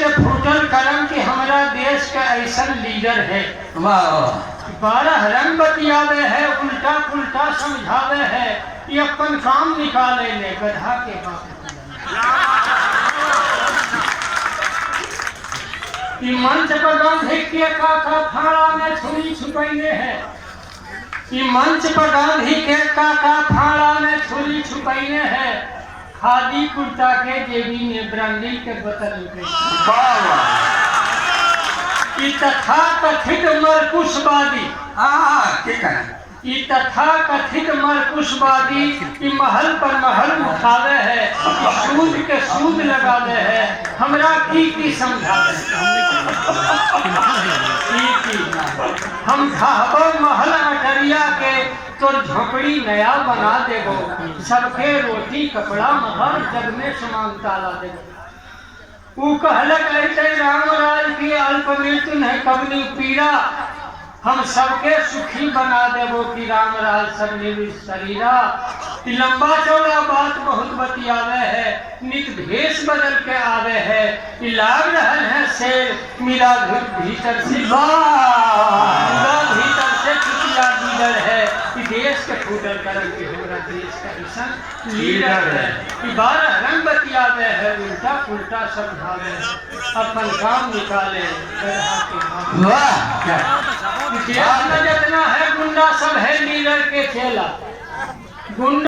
के फूटल करम की हमारा देश का ऐसा लीडर है। वाह 12 रंग बतियावे है, उल्टा पुल्टा समझावे है, ये अपन काम निकाले ले गधा के बाप। ये मंच पर गांधी के काका फाड़ा में छुरी छुपैने है। ये मंच पर गांधी के काका फाड़ा में छुरी छुपैने है। खादी कुर्ता के जेबी में ब्रांडी के बोतल के। तथा कथित मरकुशवादी तथा कथित मरकुशवादी की महल पर महल उठावे है, सूद के सूद लगावे है, हमरा की समझावे हम खाबो महल अटरिया के तो झोपड़ी नया बना देगो, सबके रोटी कपड़ा महल जग में समानता ला देगो। वो कहलक ऐसे रामराज की अल्प मृत्यु है कबनी पीड़ा, हम सबके सुखी बना देवो कि रामराज सब शरीरा। लंबा चौड़ा बात बहुत बतियावे है, नित भेष बदल के आवे है, लाग रहल है शेर मिला भीतर से भीतर से चुटिया लीडर है। देश के फूटल करम के हमारा देश का ऐसा लीडर है। 12 रंग बतियावे है, उल्टा पुल्टा समझावे है, अपन काम निकाले देश में जितना है गुंडा सब है लीडर के चेला। गुंडा